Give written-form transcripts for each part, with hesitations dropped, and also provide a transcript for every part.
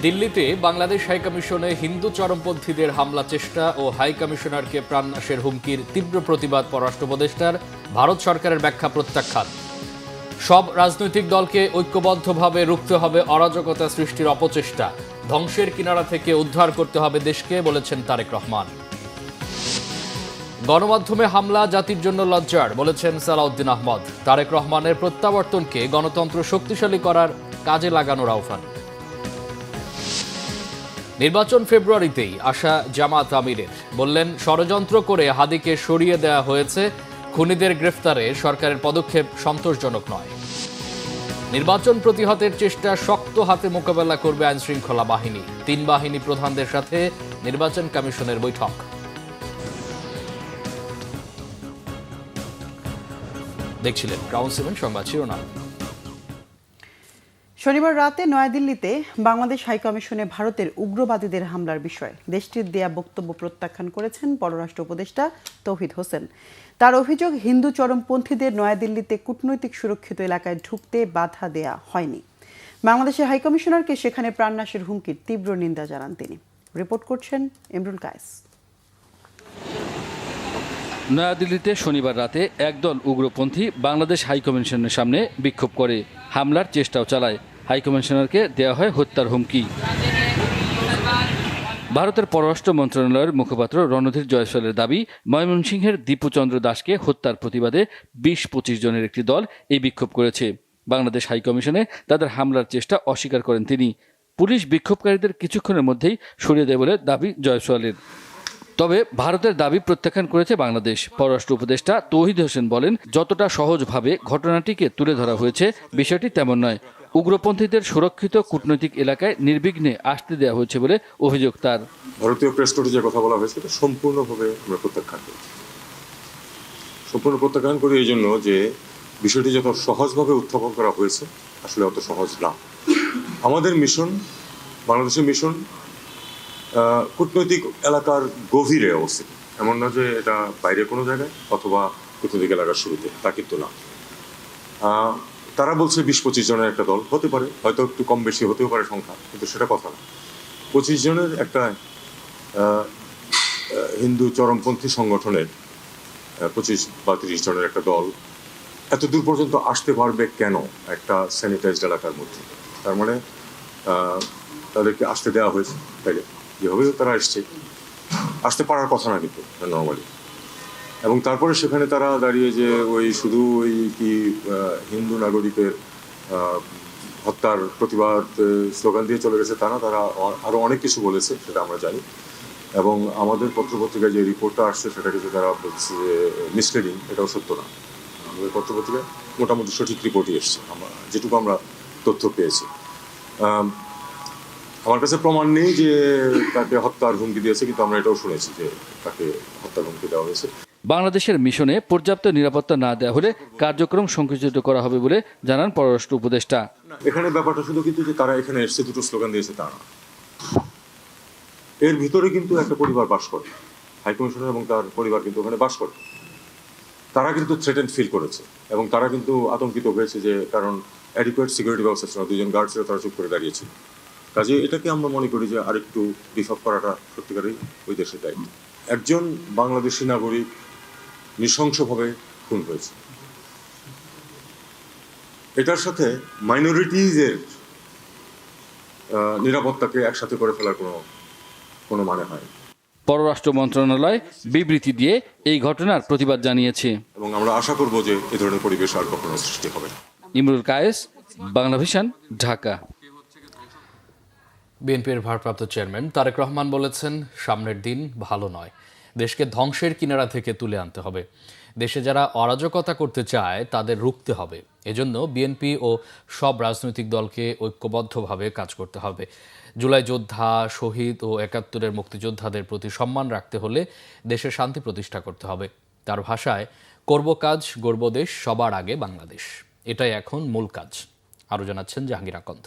দিল্লিতে বাংলাদেশ হাইকমিশনে হিন্দু চরমপন্থীদের হামলা চেষ্টা ও হাইকমিশনারকে প্রাণনাশের হুমকির তীব্র প্রতিবাদ পররাষ্ট্র উপদেষ্টার। ভারত সরকারের ব্যাখ্যা প্রত্যাখ্যান। সব রাজনৈতিক দলকে ঐক্যবদ্ধভাবে রুখতে হবে অরাজকতা সৃষ্টির অপচেষ্টা। ধ্বংসের কিনারা থেকে উদ্ধার করতে হবে দেশকে, বলেছেন তারেক রহমান। গণমাধ্যমে হামলা জাতির জন্য লজ্জার, বলেছেন সালাউদ্দিন আহমদ। তারেক রহমানের প্রত্যাবর্তনকে গণতন্ত্র শক্তিশালী করার কাজে লাগানোর আহ্বান। নির্বাচন ফেব্রুয়ারিতেই আশা জামাত আমিরের, বললেন ষড়যন্ত্র করে হাদিকে সরিয়ে দেওয়া হয়েছে। খুনিদের গ্রেফতারে সরকারের পদক্ষেপ সন্তোষজনক নয়। নির্বাচন প্রতিহতের চেষ্টা শক্ত হাতে মোকাবেলা করবে আইনশৃঙ্খলা বাহিনী। 3 বাহিনী প্রধানদের সাথে নির্বাচন কমিশনের বৈঠক। দেখছিলেন ক্রাউন 7 সংবাদ শিরোনাম। শনিবার রাতে নয়াদিল্লিতে বাংলাদেশ হাইকমিশনে ভারতের উগ্রবাদীদের হামলার বিষয়ে দেশটির দেয়া বক্তব্য প্রত্যাখ্যান করেছেন পররাষ্ট্র উপদেষ্টা তৌহিদ হোসেন। তার অভিযোগ, হিন্দু চরমপন্থীদের নয়াদিল্লিতে কূটনৈতিক সুরক্ষিত এলাকায় ঢুকতে বাধা দেয়া হয়নি। বাংলাদেশের হাইকমিশনারকে সেখানে প্রাণনাশের হুমকির তীব্র নিন্দা জানান তিনি। রিপোর্ট করছেন ইমরুল কায়েস। নয়াদিল্লিতে শনিবার রাতে একদল উগ্রপন্থী বাংলাদেশ হাইকমিশনের সামনে বিক্ষোভ করে হামলার চেষ্টাও চালায়। হাইকমিশনারকে দেওয়া হয় হত্যার হুমকি। ভারতের পররাষ্ট্র মন্ত্রণালয়ের মুখপাত্র রণধীর জয়সওয়ালের দাবি, ময়মনসিংহের দীপুচন্দ্র দাসকে হত্যার প্রতিবাদে 20-25 জনের একটি দল এই বিক্ষোভ করেছে। বাংলাদেশ হাইকমিশনে তাদের হামলার চেষ্টা অস্বীকার করেন তিনি। পুলিশ বিক্ষোভকারীদের কিছুক্ষণের মধ্যেই সরিয়ে দেয় বলে দাবি জয়সওয়ালের। তবে ভারতের দাবি প্রত্যাখ্যান করেছে বাংলাদেশ। পররাষ্ট্র উপদেষ্টা তৌহিদ হোসেন বলেন, যতটা সহজভাবে ঘটনাটিকে তুলে ধরা হয়েছে বিষয়টি তেমন নয়। উগ্রপন্থীদের সুরক্ষিত কূটনৈতিক এলাকায় নির্বিঘ্নে আসতে দেওয়া হয়েছে বলে অভিযোগ তার। ভারতীয় প্রেস নোটে যে কথা বলা হয়েছে এটা সম্পূর্ণভাবে আমরা প্রত্যাখ্যান করি। সম্পূর্ণ প্রত্যাখ্যান করি এই জন্য যে বিষয়টি যত সহজভাবে উত্থাপন করা হয়েছে আসলে অত সহজ না। আমাদের মিশন, বাংলাদেশের মিশন কূটনৈতিক এলাকার গভীরে অবস্থিত। এমন না যে এটা বাইরে কোনো জায়গায় অথবা কূটনৈতিক এলাকার শুরুতে, তা কিন্তু না। তারা বলছে 20-25 জনের একটা দল হতে পারে, হয়তো একটু কম বেশি হতেও পারে সংখ্যা, কিন্তু সেটা কথা না। 25 জনের একটা হিন্দু চরমপন্থী সংগঠনের 25 বা 30 জনের একটা দল এত দূর পর্যন্ত আসতে পারবে কেন একটা স্যানিটাইজড এলাকার মধ্যে? তার মানে তাদেরকে আসতে দেওয়া হয়েছে, তাইলে যেভাবে তারা আসতে পারার কথা না কিন্তু নর্মালি। এবং তারপরে সেখানে তারা দাঁড়িয়ে যে শুধু হিন্দু নাগরিকের হত্যার প্রতিবাদ স্লোগান দিয়ে চলে গেছে তা না, তারা আরো অনেক কিছু বলেছে, সেটা আমরা জানি। এবং আমাদের পত্রপত্রিকায় যে রিপোর্টটা আসছে সেটা কিন্তু তারা বলছে যে মিসলিডিং, এটাও সত্য না। আমাদের পত্রপত্রিকায় মোটামুটি সঠিক রিপোর্টই এসছে, যেটুকু আমরা তথ্য পেয়েছি। আমার কাছে প্রমাণ নেই যে তাকে হত্যার হুমকি দিয়েছে, কিন্তু আমরা এটাও শুনেছি যে তাকে হত্যার হুমকি দেওয়া হয়েছে। বাংলাদেশের মিশনে পর্যাপ্ত নিরাপত্তা না দেওয়া হলে কার্যক্রম সংকুচিত করা হবে বলে জানান পররাষ্ট্র উপদেষ্টা। এখানে ব্যাপারটা শুধু কিন্তু যে তারা এখানে এসছে দুটো স্লোগান দিয়েছে তা না। এর ভিতরে কিন্তু একটা পরিবার বাস করে, হাইকমিশনার এবং তার পরিবার কিন্তু ওখানে বাস করে। তারা কিন্তু থ্রেটেন্ড ফিল করেছে এবং তারা কিন্তু আতঙ্কিত হয়েছে, যে কারণ অ্যাডিকুয়েট সিকিউরিটি ব্যবস্থা ছিল, 2 জন গার্ড ছিল, তারা চুপ করে দাঁড়িয়েছিল। কাজে এটাকে আমরা মনে করি যে আরেকটু ডিফাপ করাটা সত্যিকারই ওই দেশের দায়িত্ব। একজন বাংলাদেশি নাগরিক নৃশংসভাবে খুন হয়েছে, এটার সাথে মাইনরিটিজের নিরাপত্তাকে একসাথে করে ফেলার কোনো মানে হয়। পররাষ্ট্র মন্ত্রণালয় বিবৃতি দিয়ে এই ঘটনার প্রতিবাদ জানিয়েছে এবং আমরা আশা করব যে এ ধরনের পরিবেশ আর কখনো সৃষ্টি হবে না। ইমরুল কায়েস, বাংলা ভিশন, ঢাকা। বিএনপির ভারপ্রাপ্ত চেয়ারম্যান তারেক রহমান বলেছেন, সামনের দিন ভালো নয়, দেশকে ধ্বংসের কিনারা থেকে তুলে আনতে হবে। দেশে যারা অরাজকতা করতে চায় তাদের রুখতে হবে। এজন্য বিএনপি ও সব রাজনৈতিক দলকে ঐক্যবদ্ধভাবে কাজ করতে হবে। জুলাই যোদ্ধা, শহীদ ও ৭১-এর মুক্তিযোদ্ধাদের প্রতি সম্মান রাখতে হলে দেশে শান্তি প্রতিষ্ঠা করতে হবে। তার ভাষায়, করব কাজ, গড়ব দেশ, সবার আগে বাংলাদেশ, এটাই এখন মূল কাজ। আরও জানাচ্ছেন জাহাঙ্গীর আকন্দ।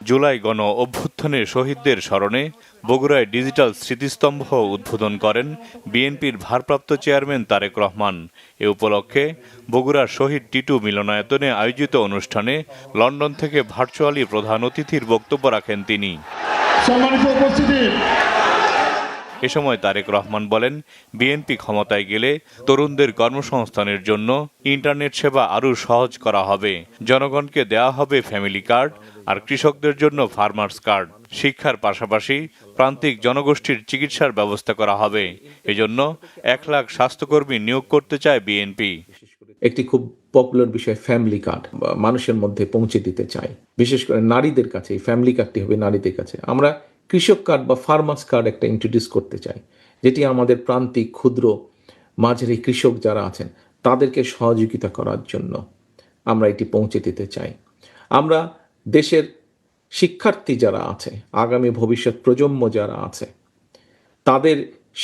জুলাই গণ অভ্যুত্থানের শহীদদের স্মরণে বগুড়ায় ডিজিটাল স্মৃতিস্তম্ভ উদ্বোধন করেন বিএনপির ভারপ্রাপ্ত চেয়ারম্যান তারেক রহমান। এ উপলক্ষে বগুড়ার শহীদ টিটু মিলনায়তনে আয়োজিত অনুষ্ঠানে লন্ডন থেকে ভার্চুয়ালি প্রধান অতিথির বক্তব্য রাখেন তিনি। সম্মানিত উপস্থিতি, এ সময় তারেক রহমান বলেন, বিএনপি ক্ষমতায় গেলে তরুণদের কর্মসংস্থানের জন্য ইন্টারনেট সেবা আরও সহজ করা হবে। জনগণকে দেওয়া হবে ফ্যামিলি কার্ড, আর কৃষকদের জন্য ফার্মার্স কার্ড। শিক্ষার পাশাপাশি প্রান্তিক জনগোষ্ঠীর চিকিৎসার ব্যবস্থা করা হবে। এজন্য 1 লাখ স্বাস্থ্যকর্মী নিয়োগ করতে চায় বিএনপি। একটি খুব পপুলার বিষয় ফ্যামিলি কার্ড মানুষের মধ্যে পৌঁছে দিতে চাই, বিশেষ করে নারীদের কাছে। এই ফ্যামিলি কার্ডটি হবে নারীদের কাছে। আমরা কৃষক কার্ড বা ফার্মার্স কার্ড একটা ইন্ট্রোডিউস করতে চাই, যেটি আমাদের প্রান্তিক ক্ষুদ্র মাঝারি কৃষক যারা আছেন তাদেরকে সহযোগিতা করার জন্য আমরা এটি পৌঁছে দিতে চাই। আমরা দেশের শিক্ষার্থী যারা আছে, আগামী ভবিষ্যৎ প্রজন্ম যারা আছে, তাদের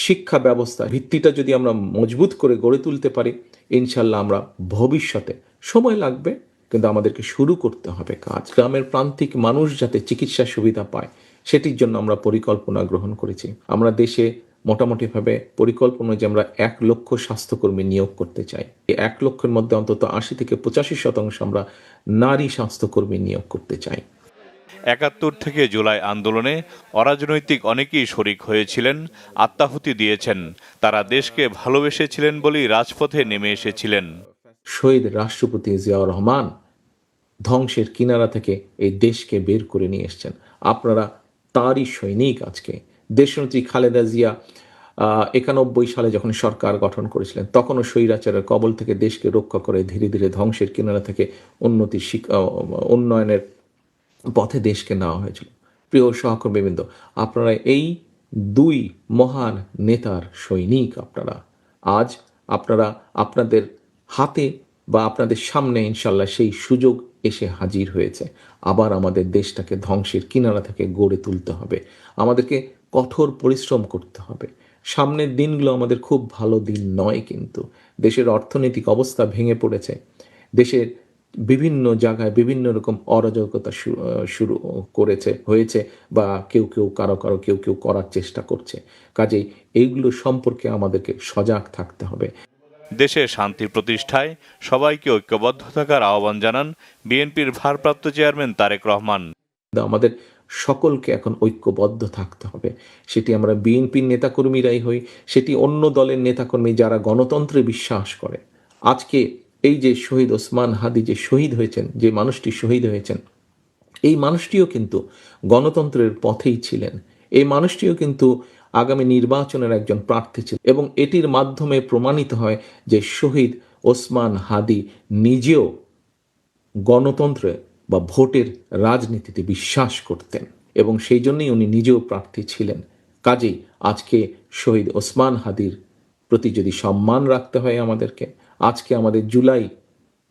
শিক্ষা ব্যবস্থা ভিত্তিটা যদি আমরা মজবুত করে গড়ে তুলতে পারি, ইনশাল্লাহ আমরা ভবিষ্যতে, সময় লাগবে কিন্তু আমাদেরকে শুরু করতে হবে কাজ। গ্রামের প্রান্তিক মানুষ যাতে চিকিৎসা সুবিধা পায় সেটির জন্য আমরা পরিকল্পনা গ্রহণ করেছি। আমরা দেশে মোটামুটিভাবে পরিকল্পনা যে আমরা 1 লক্ষ স্বাস্থ্যকর্মী নিয়োগ করতে চাই। এই 1 লক্ষের মধ্যে অন্তত 80 থেকে 85% আমরা নারী স্বাস্থ্যকর্মী নিয়োগ করতে চাই। 71 থেকে জুলাই আন্দোলনে অরাজনৈতিক অনেকেই শরিক হয়েছিলেন, আত্মাহুতি দিয়েছেন। তারা দেশকে ভালোবেসেছিলেন বলেই রাজপথে নেমে এসেছিলেন। শহীদ রাষ্ট্রপতি জিয়াউর রহমান ধ্বংসের কিনারা থেকে এই দেশকে বের করে নিয়ে এসেছেন। আপনারা তারই সৈনিক। আজকে দেশনেত্রী খালেদা জিয়া 91 সালে যখন সরকার গঠন করেছিলেন, তখনও স্বৈরাচারের কবল থেকে দেশকে রক্ষা করে ধীরে ধীরে ধ্বংসের কিনারা থেকে উন্নয়নের পথে দেশকে নেওয়া হয়েছিল। প্রিয় সহকর্মীবৃন্দ, আপনারা এই 2 মহান নেতার সৈনিক। আপনারা আজ আপনাদের হাতে বা আপনাদের সামনে ইনশাল্লাহ সেই সুযোগ এসে হাজির হয়েছে। আবার আমাদের দেশটাকে ধ্বংসের কিনারা থেকে গড়ে তুলতে হবে। আমাদেরকে কঠোর পরিশ্রম করতে হবে। সামনের দিনগুলো আমাদের খুব ভালো দিন নয়, কিন্তু দেশের অর্থনৈতিক অবস্থা ভেঙে পড়েছে। দেশের বিভিন্ন জায়গায় বিভিন্ন রকম অরাজকতা শুরু হয়েছে বা কেউ কেউ করার চেষ্টা করছে। কাজেই এইগুলো সম্পর্কে আমাদেরকে সজাগ থাকতে হবে। দেশে শান্তি প্রতিষ্ঠায় সবাইকে ঐক্যবদ্ধ থাকার আহ্বান জানান বিএনপির ভারপ্রাপ্ত চেয়ারম্যান তারেক রহমান। আমাদের সকলকে এখন ঐক্যবদ্ধ থাকতে হবে। সেটি আমরা বিএনপির নেতাকর্মীরাই হই, সেটি অন্য দলের নেতাকর্মী যারা গণতন্ত্রে বিশ্বাস করে। আজকে এই যে শহীদ ওসমান হাদি যে শহীদ হয়েছেন, যে মানুষটি শহীদ হয়েছেন, এই মানুষটিও কিন্তু গণতন্ত্রের পথেই ছিলেন। এই মানুষটিও কিন্তু আগামী নির্বাচনের একজন প্রার্থী ছিলেন, এবং এটির মাধ্যমে প্রমাণিত হয় যে শহীদ ওসমান হাদি নিজেও গণতন্ত্রে বা ভোটের রাজনীতিতে বিশ্বাস করতেন, এবং সেই জন্যই উনি নিজেও প্রার্থী ছিলেন। কাজেই আজকে শহীদ ওসমান হাদির প্রতি যদি সম্মান রাখতে হয় আমাদেরকে, আজকে আমাদের জুলাই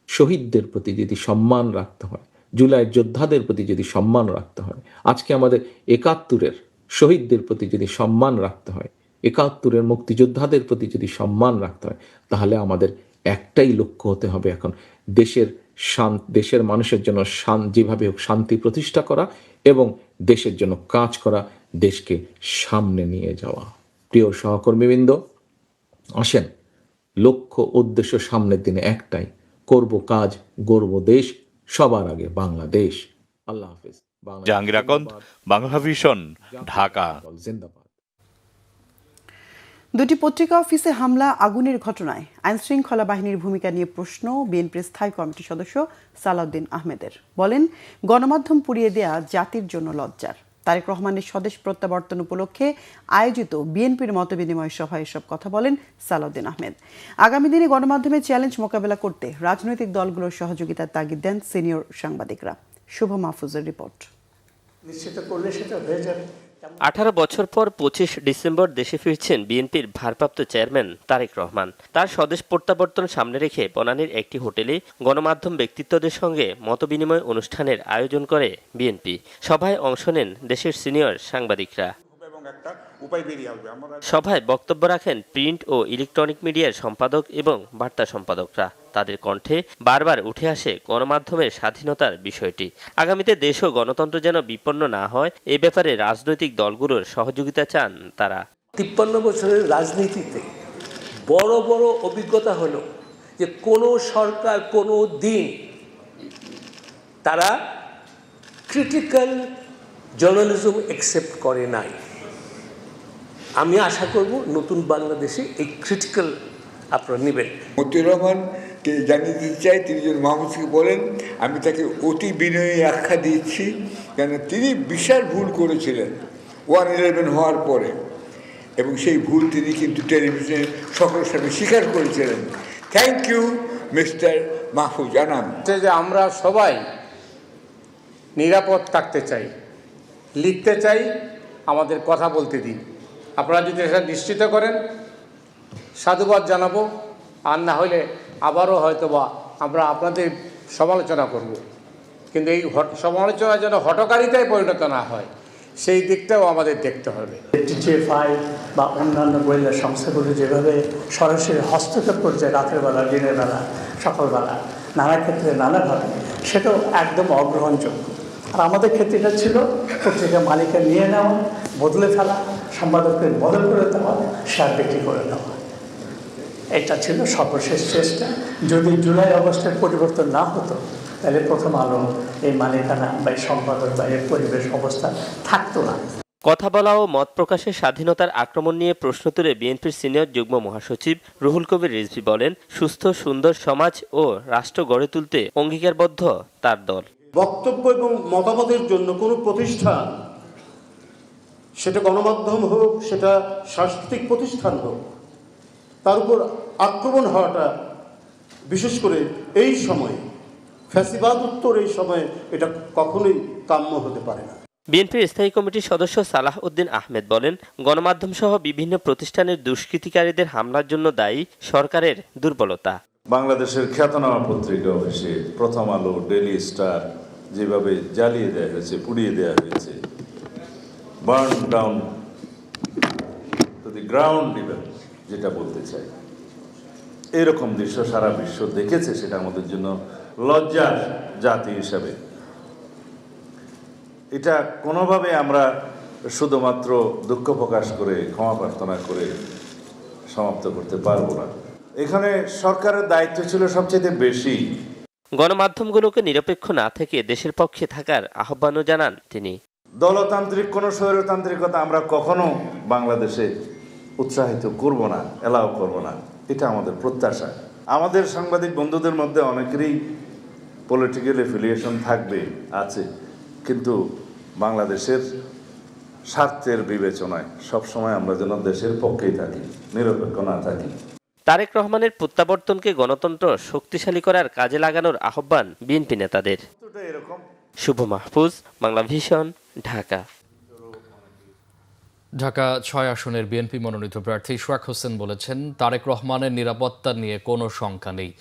শহীদদের প্রতি যদি সম্মান রাখতে হয়, জুলাই যোদ্ধাদের প্রতি যদি সম্মান রাখতে হয়, আজকে আমাদের 71-এর শহীদদের প্রতি যদি সম্মান রাখতে হয়, 71-এর মুক্তিযোদ্ধাদের প্রতি যদি সম্মান রাখতে হয়, তাহলে আমাদের একটাই লক্ষ্য হতে হবে এখন, দেশের মানুষের জন্য যেভাবে হোক শান্তি প্রতিষ্ঠা করা এবং দেশের জন্য কাজ করা, দেশকে সামনে নিয়ে যাওয়া। প্রিয় সহকর্মীবৃন্দ, আসেন, লক্ষ্য উদ্দেশ্য সামনের দিনে একটাই, করব কাজ, গড়ব দেশ, সবার আগে বাংলাদেশ। আল্লাহ হাফেজ। জাহাঙ্গীর আকন্দ, বাংলা ভিশন, ঢাকা। জিন্দাবাদ। 2টি পত্রিকা অফিসে হামলা, আগুনের ঘটনায় আইনশৃঙ্খলা বাহিনীর ভূমিকা নিয়ে প্রশ্ন বিএনপির স্থায়ী কমিটির সদস্য সালাউদ্দিন আহমেদের। বলেন, গণমাধ্যম পুড়িয়ে দেয়া জাতির জন্য লজ্জার। তারেক রহমানের স্বদেশ প্রত্যাবর্তন উপলক্ষে আয়োজিত বিএনপির মতবিনিময় সভায় এসব কথা বলেন সালাউদ্দিন আহমেদ। আগামী দিনে গণমাধ্যমের চ্যালেঞ্জ মোকাবেলা করতে রাজনৈতিক দলগুলোর সহযোগিতার তাগিদ দেন সিনিয়র সাংবাদিকরা। শুভ মাহফুজের রিপোর্ট। নিশ্চিত করলে সেটা হয়ে যাবে। 18 বছর পর 25 ডিসেম্বর দেশে ফিরছেন বিএনপির ভারপ্রাপ্ত চেয়ারম্যান তারেক রহমান। তার স্বদেশ প্রত্যাবর্তন সামনে রেখে বনানীর একটি হোটেলে গণমাধ্যম ব্যক্তিত্বদের সঙ্গে মতবিনিময় অনুষ্ঠানের আয়োজন করে বিএনপি। সভায় অংশ নেন দেশের সিনিয়র সাংবাদিকরা। উপায় বেরিয়ে আসবে। আমরা সভায় বক্তব্য রাখেন প্রিন্ট ও ইলেকট্রনিক মিডিয়ার সম্পাদক এবং বার্তা সম্পাদকরা। তাদের কণ্ঠে বারবার উঠে আসে গণমাধ্যমের স্বাধীনতার বিষয়টি। আগামীতে দেশ ও গণতন্ত্র যেন বিপন্ন না হয় এ ব্যাপারে রাজনৈতিক দলগুলোর সহযোগিতা চান তারা। 53 বছরের রাজনীতিতে বড় বড় অভিজ্ঞতা হলো যে কোনো সরকার কোনো দিন তারা ক্রিটিক্যাল জার্নালিজম অ্যাকসেপ্ট করে নাই। আমি আশা করব নতুন বাংলাদেশে এই ক্রিটিক্যাল আপনারা নেবেন। মতিউর রহমানকে জানিয়ে দিতে চাই, তিনি যদি মাহফুজকে বলেন আমি তাকে অতি বিনয়ী আখ্যা দিচ্ছি, কেন তিনি বিশাল ভুল করেছিলেন 1/11 হওয়ার পরে, এবং সেই ভুল তিনি কিন্তু টেলিভিশনে সকলের সামনে স্বীকার করেছিলেন। Thank you mister Mahfuz Anam. যে আমরা সবাই নিরাপদ থাকতে চাই, লিখতে চাই, আমাদের কথা বলতে দিন। আপনারা যদি এটা নিশ্চিত করেন সাধুবাদ জানাবো, আর না হলে আবারও হয়তোবা আমরা আপনাদের সমালোচনা করব। কিন্তু এই সমালোচনা যেন হঠকারিতায় পরিণত না হয় সেই দিকটাও আমাদের দেখতে হবে। টিটিএফআই বা অন্যান্য গোয়েন্দা সংস্থাগুলো যেভাবে সরাসরি হস্তক্ষেপ করছে রাতের বেলা, দিনের বেলা, সকালবেলা, নানা ক্ষেত্রে নানাভাবে, সেটাও একদম অগ্রহণযোগ্য। আর আমাদের ক্ষেত্রে এটা ছিল পত্রিকা মালিকা নিয়ে নেওয়া, বদলে ফেলা, সম্পাদকের বদল করে দেওয়া, শেয়ার বিক্রি করে দেওয়া। এটা ছিল সর্বশেষ চেষ্টা। যদি জুলাই আগস্টের পরিবর্তন না হতো তাহলে প্রথম আলো এই মালিকানা বা এই সম্পাদক বা এই পরিবেশ অবস্থা থাকতো না। কথা বলা ও মত প্রকাশের স্বাধীনতার আক্রমণ নিয়ে প্রশ্ন তুলে বিএনপির সিনিয়র যুগ্ম মহাসচিব রুহুল কবির রিজভী বলেন, সুস্থ সুন্দর সমাজ ও রাষ্ট্র গড়ে তুলতে অঙ্গীকারবদ্ধ তার দল। বক্তব্য এবং মতামতের জন্য কোনো প্রতিষ্ঠান, সেটা গণমাধ্যম হোক, সেটা সাংস্কৃতিক প্রতিষ্ঠান হোক, তার উপর আক্রমণ হওয়াটা বিশেষ করে এই সময়ে, ফ্যাসিবাদ উত্তর এই সময়ে, এটা কখনোই কাম্য হতে পারে না। বিএনপির স্থায়ী কমিটির সদস্য সালাহ উদ্দিন আহমেদ বলেন, গণমাধ্যম সহ বিভিন্ন প্রতিষ্ঠানের দুষ্কৃতিকারীদের হামলার জন্য দায়ী সরকারের দুর্বলতা। বাংলাদেশের খ্যাতনামা পত্রিকা অফিসে প্রথম আলো, ডেইলি স্টার যেভাবে জ্বালিয়ে দেওয়া হয়েছে, পুড়িয়ে দেওয়া হয়েছে, burn down to the ground level যেটা বলতে চাই, এরকম দৃশ্য সারা বিশ্ব দেখেছে। সেটা আমাদের জন্য লজ্জার জাতি হিসাবে। এটা কোনোভাবে আমরা শুধুমাত্র দুঃখ প্রকাশ করে, ক্ষমা প্রার্থনা করে সমাপ্ত করতে পারবো না। এখানে সরকারের দায়িত্ব ছিল সবচেয়ে বেশি। গণমাধ্যমগুলোকে নিরপেক্ষ না থেকে দেশের পক্ষে থাকার আহ্বানও জানান তিনি। দলতান্ত্রিক কোনো স্বৈরতান্ত্রিকতা আমরা কখনো বাংলাদেশে উৎসাহিত করব না, এলাও করব না, এটা আমাদের প্রত্যাশা। আমাদের সাংবাদিক বন্ধুদের মধ্যে অনেকেরই পলিটিক্যাল এফিলিয়েশন থাকবে, আছে, কিন্তু বাংলাদেশের স্বার্থের বিবেচনায় সবসময় আমরা যেন দেশের পক্ষেই থাকি, নিরপেক্ষ না থাকি। তারেক রহমানের প্রত্যাবর্তনকে গণতন্ত্র শক্তিশালী করার কাজে লাগানোর আহ্বান বিএনপি নেতাদের। শুভ মাহফুজ, বাংলা ভিশন, ঢাকা। ঢাকা 6 আসনের বিএনপি মনোনীত প্রার্থী ইশরাক হোসেন বলেছেন, তারেক রহমানের নিরাপত্তা নিয়ে কোনো শঙ্কা নেই।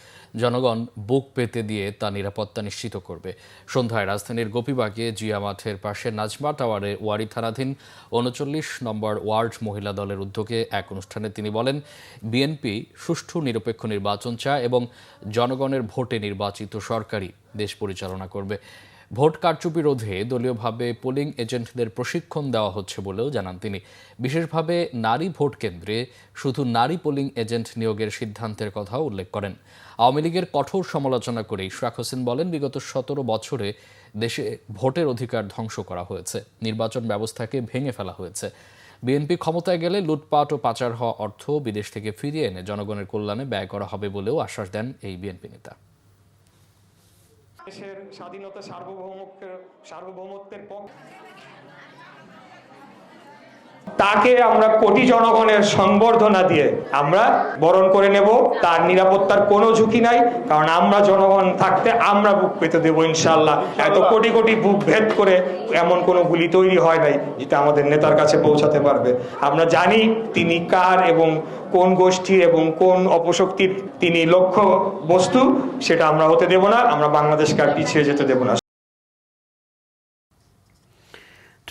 জনগণ বুক পেতে দিয়ে তার নিরাপত্তা নিশ্চিত করবে। সন্ধ্যায় রাজধানীর গোপীবাগে জিয়া মাঠের পাশে নাজমা টাওয়ারে ওয়ারী থানাধীন 39 নম্বর ওয়ার্ড মহিলা দলের উদ্যোগে এক অনুষ্ঠানে তিনি বলেন, বিএনপি সুষ্ঠু নিরপেক্ষ নির্বাচন চায় এবং জনগণের ভোটে নির্বাচিত সরকারই দেশ পরিচালনা করবে। ভোট কারচুপি রোধে দলীয়ভাবে পোলিং এজেন্টদের প্রশিক্ষণ দেওয়া হচ্ছে বলেও জানান তিনি। বিশেষভাবে নারী ভোট কেন্দ্রে শুধু নারী পোলিং এজেন্ট নিয়োগের সিদ্ধান্তের কথাও উল্লেখ করেন। আওয়ামী লীগের কঠোর সমালোচনা করে ইশরাক হোসেন বলেন, বিগত 17 বছরে দেশে ভোটের অধিকার ধ্বংস করা হয়েছে, নির্বাচন ব্যবস্থাকে ভেঙে ফেলা হয়েছে। বিএনপি ক্ষমতায় গেলে লুটপাট ও পাচার হওয়া অর্থ বিদেশ থেকে ফিরিয়ে এনে জনগণের কল্যাণে ব্যয় করা হবে বলেও আশ্বাস দেন এই বিএনপি নেতা। দেশের স্বাধীনতা সার্বভৌমত্বের পক্ষে তাকে আমরা কোটি জনগণের সংবর্ধনা দিয়ে আমরা বরণ করে নেব। তার নিরাপত্তার কোনো ঝুঁকি নাই, কারণ আমরা জনগণ থাকতে আমরা বুক পেতে দেবো ইনশাআল্লাহ। এত কোটি কোটি বুক ভেদ করে এমন কোনো গুলি তৈরি হয় নাই যেটা আমাদের নেতার কাছে পৌঁছাতে পারবে। আমরা জানি তিনি কার এবং কোন গোষ্ঠীর এবং কোন অপশক্তির তিনি লক্ষ্য বস্তু, সেটা আমরা হতে দেব না। আমরা বাংলাদেশকে আর পিছিয়ে যেতে দেব না।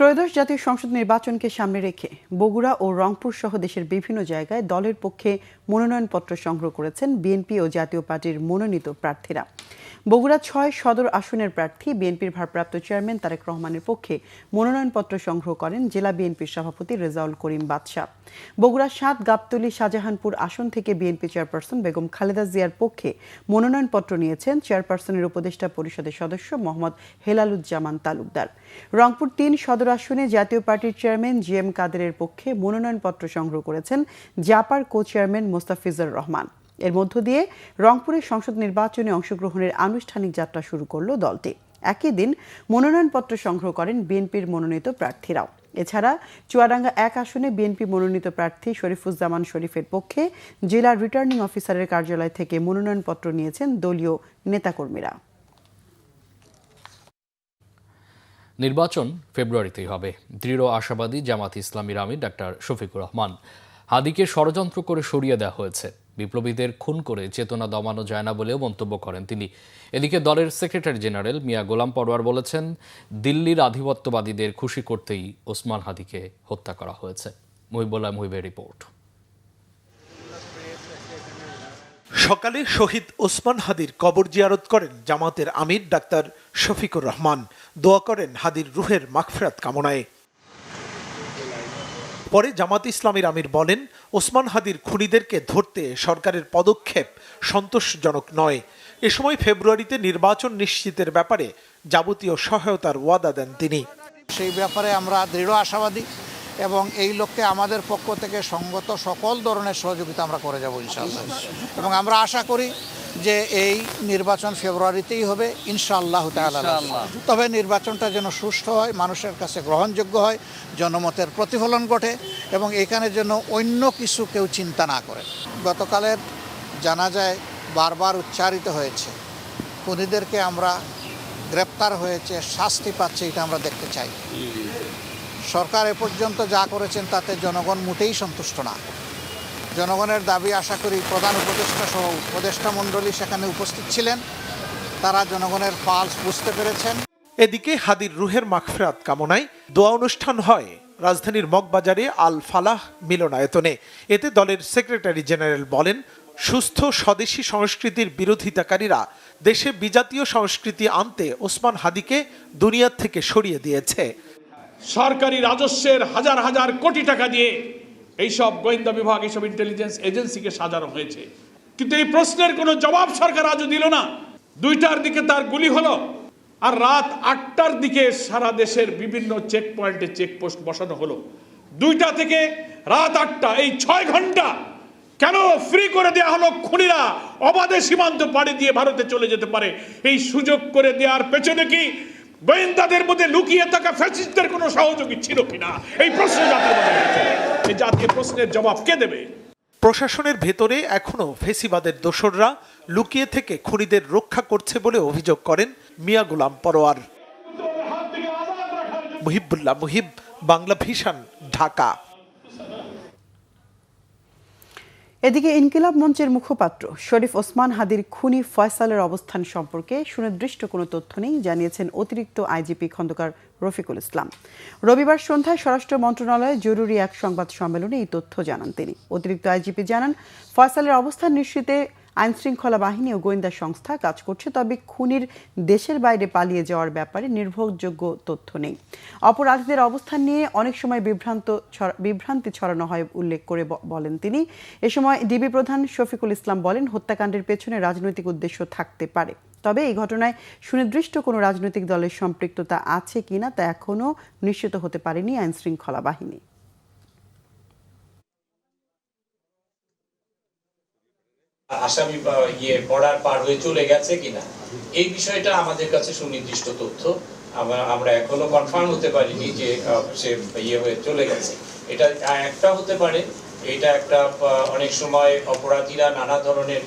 ত্রয়োদশ জাতীয় সংসদ নির্বাচনকে সামনে রেখে বগুড়া ও রংপুর সহ দেশের বিভিন্ন জায়গায় দলের পক্ষে মনোনয়নপত্র সংগ্রহ করেছেন বিএনপি ও জাতীয় পার্টির মনোনীত প্রার্থীরা। বগুড়া ৬ সদর আসনের প্রার্থী বিএনপির ভারপ্রাপ্ত চেয়ারম্যান তারেক রহমানের পক্ষে মনোনয়নপত্র সংগ্রহ করেন জেলা বিএনপির সভাপতি রেজাউল করিম বাদশা। বগুড়া ৭ গাবতলী শাহজাহানপুর আসন থেকে বিএনপি চেয়ারপারসন বেগম খালেদা জিয়ার পক্ষে মনোনয়নপত্র নিয়েছেন চেয়ারপারসনের উপদেষ্টা পরিষদের সদস্য মোহাম্মদ হেলালুজ্জামান তালুকদার। রংপুর ৩ সদর আসনে জাতীয় পার্টির চেয়ারম্যান জিএম কাদেরের পক্ষে মনোনয়নপত্র সংগ্রহ করেছেন জাপার কো চেয়ারম্যান মোস্তাফিজুর রহমান। এর মধ্য দিয়ে রংপুরের সংসদ নির্বাচনে অংশগ্রহণের আনুষ্ঠানিক যাত্রা শুরু করল দলটি। একই দিন মনোনয়নপত্র সংগ্রহ করেন বিএনপির মনোনীত প্রার্থীরাও। এছাড়া চুয়াডাঙ্গা ১ আসনে বিএনপি মনোনীত প্রার্থী শরীফুজ্জামান শরীফের পক্ষে জেলা রিটার্নিং অফিসারের কার্যালয় থেকে মনোনয়নপত্র নিয়েছেন দলীয় নেতাকর্মীরা। নির্বাচন ফেব্রুয়ারিতেই হবে, দৃঢ় আশাবাদী জামাত ইসলামীর আমির ডাক্তার শফিকুর রহমান। হাদিকে ষড়যন্ত্র করে সরিয়ে দেওয়া হয়েছে, বিপ্লবীদের খুন করে চেতনা দমানো যায় না বলেও মন্তব্য করেন তিনি। এদিকে দলের সেক্রেটারি জেনারেল মিয়া গোলাম পরোয়ার বলেছেন, দিল্লির আধিপত্যবাদীদের খুশি করতেই ওসমান হাদিকে হত্যা করা হয়েছে। মুহিবুল্লাহ মুহিবের রিপোর্ট। সকালে শহীদ ওসমান হাদির কবর জিয়ারত করেন জামাতের আমির ডাক্তার শফিকুর রহমান। দোয়া করেন হাদির রুহের মাগফিরাত কামনায়। পরে জামাত ইসলামীর আমির বলেন, ওসমান হাদির খুনিদেরকে ধরতে সরকারের পদক্ষেপ সন্তোষজনক নয়। এ সময় ফেব্রুয়ারিতে নির্বাচন নিশ্চিতের ব্যাপারে যাবতীয় সহায়তার ওয়াদা দেন তিনি। সেই ব্যাপারে আমরা দৃঢ় আশাবাদী এবং এই লক্ষ্যে আমাদের পক্ষ থেকে সঙ্গত সকল ধরনের সহযোগিতা আমরা করে যাব ইনশাআল্লাহ। এবং আমরা আশা করি যে এই নির্বাচন ফেব্রুয়ারিতেই হবে ইনশাআল্লাহ তাআলা। তবে নির্বাচনটা যেন সুষ্ঠু হয়, মানুষের কাছে গ্রহণযোগ্য হয়, জনমতের প্রতিফলন ঘটে এবং এখানে যেন অন্য কিছু কেউ চিন্তা না করে। গতকালের জানাজায় বারবার উচ্চারিত হয়েছে, খুনিদেরকে আমরা গ্রেপ্তার হয়েছে, শাস্তি পাচ্ছে, এটা আমরা দেখতে চাই। সরকার এ পর্যন্ত যা করেছেন তাতে জনগণ মোটেই সন্তুষ্ট না। জনগণের দাবি আশা করি প্রধান উপদেষ্টা সহ উপদেষ্টা মণ্ডলী সেখানে উপস্থিত ছিলেন, তারা জনগণের পালস বুঝতে পেরেছেন। এদিকে হাদির রুহের মাগফিরাত কামনায় দোয়া অনুষ্ঠান হয় রাজধানীর মগবাজারে আল ফালাহ মিলনায়তনে। এতে দলের সেক্রেটারি জেনারেল বলেন, সুস্থ স্বদেশী সংস্কৃতির বিরোধিতাকারীরা দেশে বিজাতীয় সংস্কৃতি আনতে ওসমান হাদিকে দুনিয়ার থেকে সরিয়ে দিয়েছে। সরকারি রাজস্বের হাজার হাজার কোটি টাকা দিয়ে এইসব গোয়েন্দা বিভাগ, এইসব ইন্টেলিজেন্স এজেন্সিকে সাজানো হয়েছে, কিন্তু এই প্রশ্নের কোনো জবাব সরকার আজও দিল না। 2টার দিকে তার গুলি হলো, আর রাত 8টার দিকে সারা দেশের বিভিন্ন চেক পয়েন্টে চেকপোস্ট বসানো হলো। 2টা থেকে রাত 8টা, এই 6 ঘন্টা কেন ফ্রি করে দেওয়া হলো? খুনিরা অবাধে সীমান্ত পাড়ি দিয়ে ভারতে চলে যেতে পারে। এই সুযোগ করে দেওয়ার পেছনে কি গোয়েন্দাদের মধ্যে লুকিয়ে থাকা ফ্যাসিস্টদের কোনো সহযোগী ছিল কিনা, এই প্রশ্ন এই জাতীয় প্রশ্নের জবাব কে দেবে? প্রশাসনের ভেতরে এখনো ফেসিবাদের দোসররা লুকিয়ে থেকে খুনিদের রক্ষা করছে বলে অভিযোগ করেন মিয়া গোলাম পরোয়ার। মুহিবুল্লাহ মুহিব, বাংলা ভিশন, ঢাকা। এদিকে ইনকিলাব মঞ্চের মুখপাত্র শরীফ ওসমান হাদির খুনি ফয়সালের অবস্থান সম্পর্কে সুনির্দিষ্ট কোনো তথ্য নেই জানিয়েছেন অতিরিক্ত আইজিপি খন্দকার রফিকুল ইসলাম। রবিবার সন্ধ্যায় স্বরাষ্ট্র মন্ত্রণালয়ে জরুরি এক সংবাদ সম্মেলনে এই তথ্য জানান তিনি। অতিরিক্ত আইজিপি জানান, ফয়সালের অবস্থান নিশ্চিতে আইনশৃঙ্খলা বাহিনী ও গোয়েন্দা সংস্থা কাজ করছে, তবে খুনির দেশের বাইরে পালিয়ে যাওয়ার ব্যাপারে নির্ভরযোগ্য তথ্য নেই। অপরাধীদের অবস্থান নিয়ে অনেক সময় বিভ্রান্তি ছড়ানো হয় উল্লেখ করে বলেন তিনি। এ সময় ডিবি প্রধান শফিকুল ইসলাম বলেন, হত্যাকাণ্ডের পেছনে রাজনৈতিক উদ্দেশ্য থাকতে পারে, তবে এই ঘটনায় সুনির্দিষ্ট কোনো রাজনৈতিক দলের সম্পৃক্ততা আছে কিনা তা এখনও নিশ্চিত হতে পারেনি আইনশৃঙ্খলা বাহিনী। আসামি বর্ডার পার হয়ে চলে গেছে কিনা, এই বিষয়টা আমাদের কাছে সুনির্দিষ্ট তথ্য। আমরা এখনো কনফার্ম হতে পারিনি যে সে হয়ে চলে গেছে। এটা একটা হতে পারে, এটা একটা অনেক সময় অপরাধীরা নানা ধরনের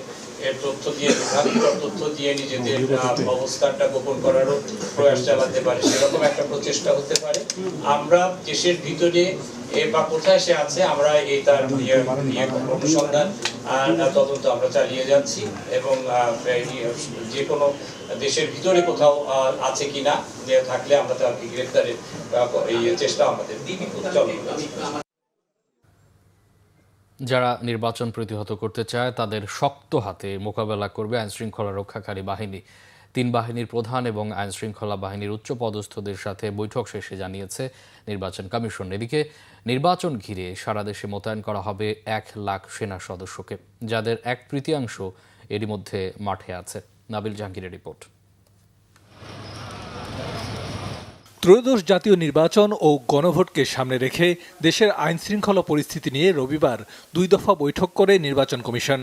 এর তথ্য দিয়ে বিভ্রান্তিকর তথ্য দিয়ে নিজেদের অবস্থানটা গোপন করারও প্রয়াস চালাতে পারে, সেরকম একটা প্রচেষ্টা হতে পারে। আমরা দেশের ভিতরে বা কোথায় সে আছে আমরা এই তার অনুসন্ধান তদন্ত আমরা চালিয়ে যাচ্ছি, এবং যে কোনো দেশের ভিতরে কোথাও আছে কিনা থাকলে আমরা তাকে গ্রেফতারের চেষ্টা আমাদের চলমান আছে। যারা নির্বাচন প্রতিহত করতে চায় তাদের শক্ত হাতে মোকাবেলা করবে আইনশৃঙ্খলা রক্ষাকারী বাহিনী। 3 বাহিনীর প্রধান এবং আইনশৃঙ্খলা বাহিনীর উচ্চ পদস্থদের সাথে বৈঠক শেষে জানিয়েছে নির্বাচন কমিশন। এদিকে নির্বাচন ঘিরে সারা দেশে মোতায়েন করা হবে 1 লাখ সেনা সদস্যকে, যাদের 1/3 এরই মধ্যে মাঠে আছে। নাবিল জাহাঙ্গীরের রিপোর্ট। ত্রয়োদশ জাতীয় নির্বাচন ও গণভোটকে সামনে রেখে দেশের আইনশৃঙ্খলা পরিস্থিতি নিয়ে রবিবার 2 দফা বৈঠক করে নির্বাচন কমিশন।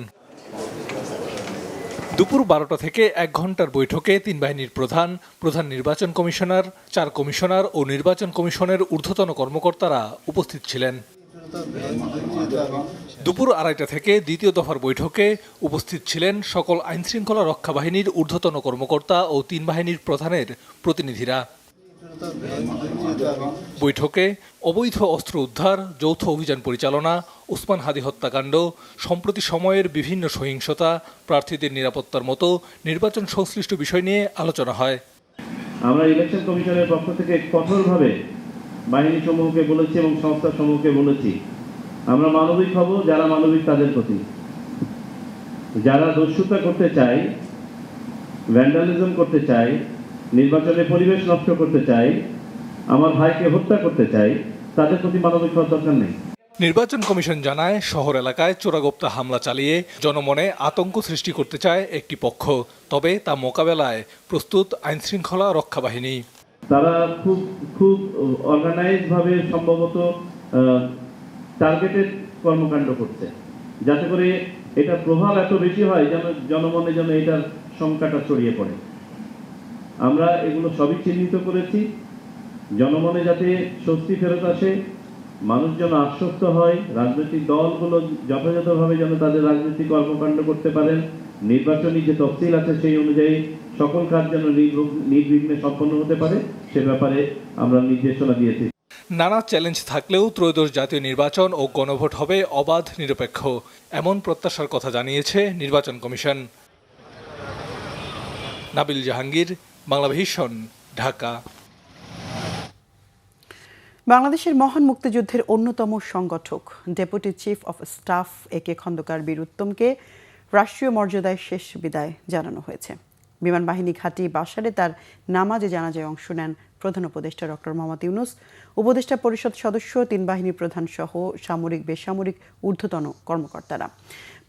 দুপুর 12টা থেকে 1 ঘণ্টার বৈঠকে 3 বাহিনীর প্রধান, প্রধান নির্বাচন কমিশনার, 4 কমিশনার ও নির্বাচন কমিশনের ঊর্ধ্বতন কর্মকর্তারা উপস্থিত ছিলেন। দুপুর 2:30টা থেকে দ্বিতীয় দফার বৈঠকে উপস্থিত ছিলেন সকল আইনশৃঙ্খলা রক্ষা বাহিনীর ঊর্ধ্বতন কর্মকর্তা ও 3 বাহিনীর প্রধানের প্রতিনিধিরা। বৈঠকে অবৈধ অস্ত্র উদ্ধার, যৌথ অভিযান পরিচালনা, ওসমান হাদি হত্যাকাণ্ড, সম্প্রতি সময়ের বিভিন্ন সহিংসতা, প্রার্থীদের নিরাপত্তার মতো নির্বাচন সংশ্লিষ্ট বিষয় নিয়ে আলোচনা হয়। আমরা ইলেকশন কমিশনের পক্ষ থেকে কঠোরভাবে বাহিনী সমূহকে বলেছি এবং সংস্থা সমূহকে বলেছি, আমরা মানবিক হব, যারা মানবিক তাদের প্রতি। যারা দস্যুতা করতে চায়, ভ্যান্ডালিজম করতে চায়, নির্বাচনের পরিবেশ নষ্ট করতে চাই, আমার ভাইকে হত্যা করতে চাই, তাদের প্রতি মানবিক হওয়ার দরকার নেই। নির্বাচন কমিশন জানায়, শহর এলাকায় চোরাগোপ্তা হামলা চালিয়ে জনমনে আতঙ্ক সৃষ্টি করতে চায় একটি পক্ষ, তবে তা মোকাবেলায় প্রস্তুত আইনশৃঙ্খলা রক্ষা বাহিনী। তারা খুব অর্গানাইজ ভাবে সম্ভবত টার্গেটেড কর্মকাণ্ড করছে, যাতে করে এটা প্রভাব এত বেশি হয় যেন জনমনে যেন এটার শঙ্কাটা ছড়িয়ে পড়ে। আমরা এগুলো সবই চিহ্নিত করেছি, জনমনে যাতে স্বস্তি ফেরত আসে, মানুষ যেন আশ্বস্ত হয়, রাজনৈতিক দলগুলো যথাযথভাবে যেন তাদের রাজনৈতিক কর্মকাণ্ড করতে পারেন, নির্বাচনী যে তফসিল আছে সেই অনুযায়ী সকল কাজ যেন নির্বিঘ্নে সম্পন্ন হতে পারে, সে ব্যাপারে আমরা নির্দেশনা দিয়েছি। নানা চ্যালেঞ্জ থাকলেও ত্রয়োদশ জাতীয় নির্বাচন ও গণভোট হবে অবাধ নিরপেক্ষ, এমন প্রত্যাশার কথা জানিয়েছে নির্বাচন কমিশন। নাবিল জাহাঙ্গীর, বাংলা ভিশন, ঢাকা। বাংলাদেশের মহান মুক্তিযুদ্ধের অন্যতম সংগঠক ডেপুটি চিফ অফ স্টাফ একে খন্দকার বীর উত্তমকে রাষ্ট্রীয় মর্যাদায় শেষ বিদায় জানানো হয়েছে। বিমান বাহিনী ঘাঁটি বাসারে তার নামাজে জানাজায় অংশ নেন প্রধান উপদেষ্টা ডক্টর মোহাম্মদ ইউনূস, উপদেষ্টা পরিষদ সদস্য, 3 বাহিনী প্রধান সহ সামরিক বেসামরিক ঊর্ধ্বতন কর্মকর্তারা।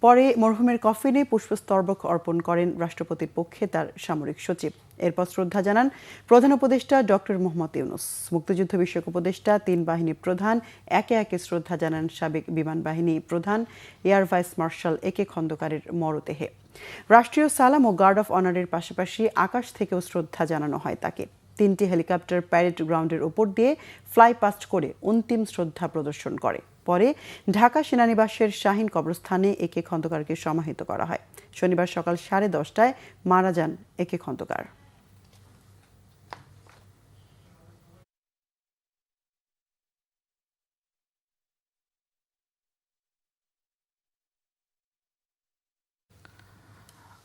পরে মরহুমের কফিনে পুষ্পস্তবক অর্পণ করেন রাষ্ট্রপতির পক্ষে তার সামরিক সচিব। এরপর শ্রদ্ধা জানান প্রধান উপদেষ্টা ডক্টর মোহাম্মদ ইউনূস। মুক্তিযুদ্ধ বিষয়ক উপদেষ্টা, 3 বাহিনী প্রধান একে একে শ্রদ্ধা জানান সাবেক বিমান বাহিনী প্রধান এয়ার ভাইস মার্শাল একে খন্দকারের মরদেহে। রাষ্ট্রীয় সালাম ও গার্ড অফ অনারের পাশাপাশি আকাশ থেকেও শ্রদ্ধা জানানো হয় তাকে। 3টি হেলিকপ্টার প্যারেড গ্রাউন্ডের উপর দিয়ে ফ্লাই পাস্ট করে অন্তিম শ্রদ্ধা প্রদর্শন করে। পরে ঢাকা সেনানিবাসের শাহীন কবরস্থানে একে খন্দকারকে সমাহিত করা হয়। শনিবার সকাল 10:30টায় মারা যান একে খন্দকার।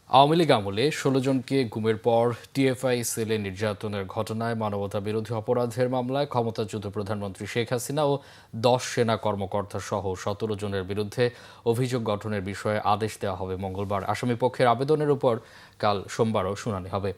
আওয়ামী লীগ আমলে 16 জনকে গুমের পর টিএফআই সেলে নির্যাতনের ঘটনায় মানবতা বিরোধী অপরাধের মামলায় ক্ষমতাচ্যুত প্রধানমন্ত্রী শেখ হাসিনা ও 10 সেনা কর্মকর্তা সহ 17 জনের বিরুদ্ধে অভিযোগ গঠনের বিষয়ে আদেশ দেওয়া হবে মঙ্গলবার। আসামি পক্ষের আবেদনের উপর কাল সোমবারও শুনানি হবে।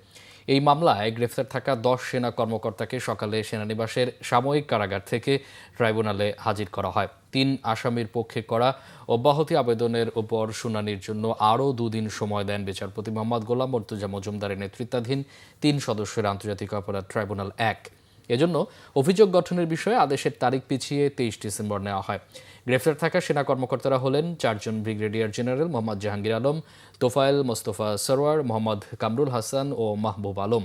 এই মামলায় গ্রেফতার থাকা 10 সেনা কর্মকর্তাকে সকালে সেনানিবাসের সাময়িক কারাগার থেকে ট্রাইব্যুনালে হাজির করা হয়। 3 আসামির পক্ষে করা অব্যাহতি আবেদনের উপর শুনানির জন্য আরও 2 দিন সময় দেন বিচারপতি মোহাম্মদ গোলাম মর্তুজা মজুমদারের নেতৃত্বাধীন 3 সদস্যের আন্তর্জাতিক অপরাধ ট্রাইব্যুনাল 1। এজন্য অভিযোগ গঠনের বিষয়ে আদেশের তারিখ পিছিয়ে 23 ডিসেম্বর নেওয়া হয়। গ্রেফতার থাকা সেনা কর্মকর্তারা হলেন 4 জন ব্রিগেডিয়ার জেনারেল মোহাম্মদ জাহাঙ্গীর আলম, তোফায়েল মোস্তফা সরওয়ার, মোহাম্মদ কামরুল হাসান ও মাহবুব আলম।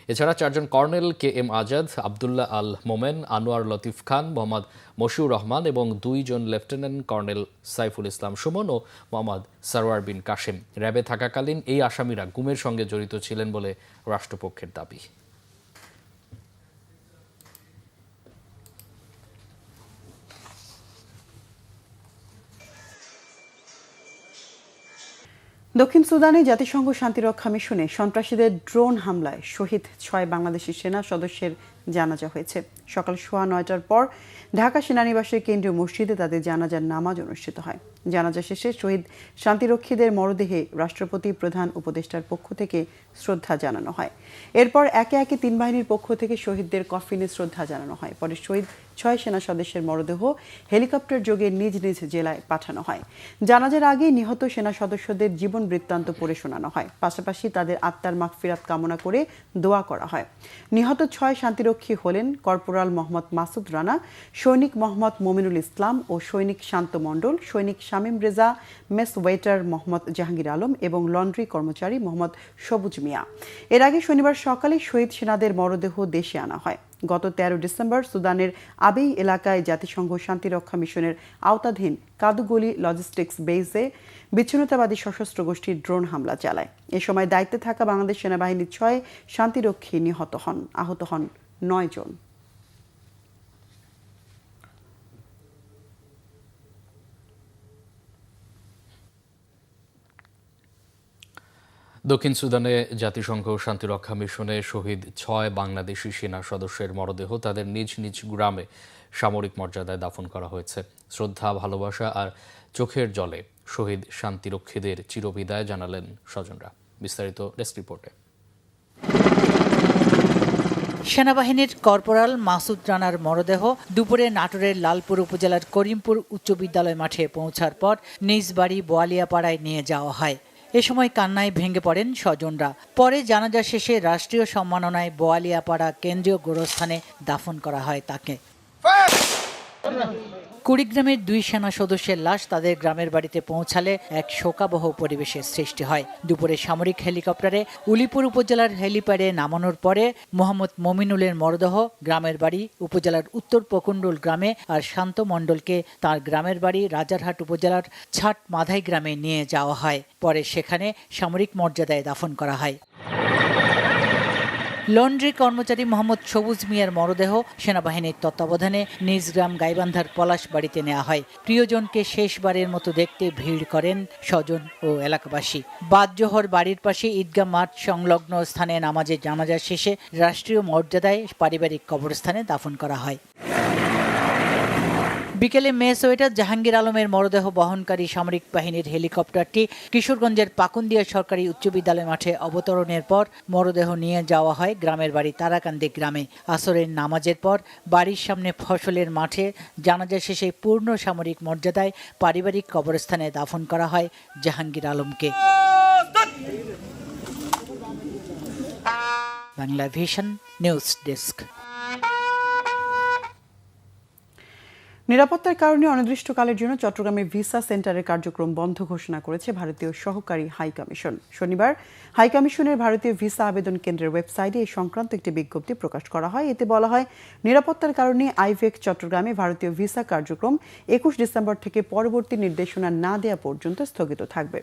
এছাড়া 4 জন কর্নেল KM আজাদ, আবদুল্লাহ আল মোমেন, আনোয়ার লতিফ খান, মোহাম্মদ মশিউর রহমান এবং 2 জন লেফটেন্যান্ট কর্নেল সাইফুল ইসলাম সুমন ও মোহাম্মদ সারওয়ার বিন কাশেম র্যাবে থাকাকালীন এই আসামিরা গুমের সঙ্গে জড়িত ছিলেন বলে রাষ্ট্রপক্ষের দাবি। দক্ষিণ সুদানে জাতিসংঘ শান্তিরক্ষা মিশনে সন্ত্রাসীদের ড্রোন হামলায় শহীদ 6 বাংলাদেশি সেনা সদস্যের জানাজা হয়েছে। সকাল 9:15টার পর ঢাকা সেনানিবাসের কেন্দ্রীয় মসজিদে তাদের জানাজার নামাজ অনুষ্ঠিত হয়। জানাজা শেষে শহীদ শান্তিরক্ষীদের মরদেহে রাষ্ট্রপতি প্রধান উপদেষ্টার পক্ষ থেকে শ্রদ্ধা জানানো হয়। এরপর একে একে 3 বাহিনীর পক্ষ থেকে শহীদদের কফিনে শ্রদ্ধা জানানো হয়। পরে শহীদ 6 সেনা সদস্যের মরদেহ হেলিকপ্টার যোগে নিজ নিজ জেলায় পাঠানো হয়। জানাজার আগে নিহত সেনা সদস্যদের জীবন বৃত্তান্ত পড়ে শোনানো হয়। পাশাপাশি তাদের আত্মার মাগফিরাত কামনা করে দোয়া করা হয়। নিহত 6 শান্তিরক্ষী হলেন কর্পোরাল মোহাম্মদ মাসুদ রানা, সৈনিক মোহাম্মদ মমিনুল ইসলাম ও সৈনিক শান্ত মণ্ডল, সৈনিক শামীম রেজা, মেস ওয়েটার মোহাম্মদ জাহাঙ্গীর আলম এবং লন্ড্রি কর্মচারী মোহাম্মদ সবুজ মিয়া। এর আগে শনিবার সকালে শহীদ সেনাদের মরদেহ দেশে আনা হয়। গত 13 ডিসেম্বর সুদানের আবেই এলাকায় জাতিসংঘ শান্তিরক্ষা মিশনের আওতাধীন কাদুগলি লজিস্টিক্স বেসে বিচ্ছিন্নতাবাদী সশস্ত্র গোষ্ঠীর ড্রোন হামলা চালায়। এ সময় দায়িত্বে থাকা বাংলাদেশ সেনাবাহিনীর 6 শান্তিরক্ষী নিহত হন, আহত হন 9 জন। দক্ষিণ সুদানে জাতিসংঘ শান্তিরক্ষা মিশনে শহীদ 6 বাংলাদেশি সেনা সদস্যের মরদেহ তাদের নিজ নিজ গ্রামে সামরিক মর্যাদায় দাফন করা হয়েছে। শ্রদ্ধা, ভালোবাসা আর চোখের জলে শহীদ শান্তিরক্ষীদের চিরবিদায় জানালেন স্বজনরা। বিস্তারিত ডেস্ক রিপোর্টে। সেনাবাহিনীর কর্পোরাল মাসুদ রানার মরদেহ দুপুরে নাটোরের লালপুর উপজেলার করিমপুর উচ্চ বিদ্যালয় মাঠে পৌঁছার পর নিজ বাড়ি বোয়ালিয়াপাড়ায় নিয়ে যাওয়া হয়। এ সময় কান্নায় ভেঙে পড়েন স্বজনরা। পরে জানাজা শেষে রাষ্ট্রীয় সম্মাননায় বোয়ালিয়াপাড়া কেন্দ্রীয় গোরস্থানে দাফন করা হয় তাকে। কুড়িগ্রামের 2 সেনা সদস্যের লাশ তাদের গ্রামের বাড়িতে পৌঁছালে এক শোকাবহ পরিবেশের সৃষ্টি হয়। দুপুরে সামরিক হেলিকপ্টারে উলিপুর উপজেলার হেলিপ্যাডে নামানোর পরে মোহাম্মদ মমিনুলের মরদেহ গ্রামের বাড়ি উপজেলার উত্তর পকুণ্ডুল গ্রামে আর শান্ত মণ্ডলকে তার গ্রামের বাড়ি রাজারহাট উপজেলার ছাট মাধাই গ্রামে নিয়ে যাওয়া হয়। পরে সেখানে সামরিক মর্যাদায় দাফন করা হয়। লন্ড্রি কর্মচারী মোহাম্মদ সবুজ মিয়ার মরদেহ সেনাবাহিনীর তত্ত্বাবধানে নিজ গ্রাম গাইবান্ধার পলাশ বাড়িতে নেওয়া হয়। প্রিয়জনকে শেষবারের মতো দেখতে ভিড় করেন স্বজন ও এলাকাবাসী। বাদজোহর বাড়ির পাশে ঈদগাহ মাঠ সংলগ্ন স্থানে নামাজে জানাজা শেষে রাষ্ট্রীয় মর্যাদায় পারিবারিক কবরস্থানে দাফন করা হয়। বিকেলে মেস ওয়েটার জাহাঙ্গীর আলমের মরদেহ বহনকারী সামরিক বাহিনীর হেলিকপ্টারটি কিশোরগঞ্জের পাকুন্দিয়া সরকারি উচ্চ বিদ্যালয় মাঠে অবতরণের পর মরদেহ নিয়ে যাওয়া হয় গ্রামের বাড়ি তারাকান্দি গ্রামে। আসরের নামাজের পর বাড়ির সামনে ফসলের মাঠে জানাজা শেষে পূর্ণ সামরিক মর্যাদায় পারিবারিক কবরস্থানে দাফন করা হয় জাহাঙ্গীর আলমকে। Bangla vision news desk. নিরাপত্তার কারণে অনির্দিষ্টকালের জন্য চট্টগ্রামে ভিসা সেন্টারের কার্যক্রম বন্ধ ঘোষণা করেছে ভারতীয় সহকারী হাই কমিশন। শনিবার হাই কমিশনের ভারতীয় ভিসা আবেদন কেন্দ্রের ওয়েবসাইটে এই সংক্রান্ত একটি বিজ্ঞপ্তি প্রকাশ করা হয়। এতে বলা হয়, নিরাপত্তার কারণে আইভেক চট্টগ্রামে ভারতীয় ভিসা কার্যক্রম 21 ডিসেম্বর থেকে পরবর্তী নির্দেশনা না দেওয়া পর্যন্ত স্থগিত থাকবে।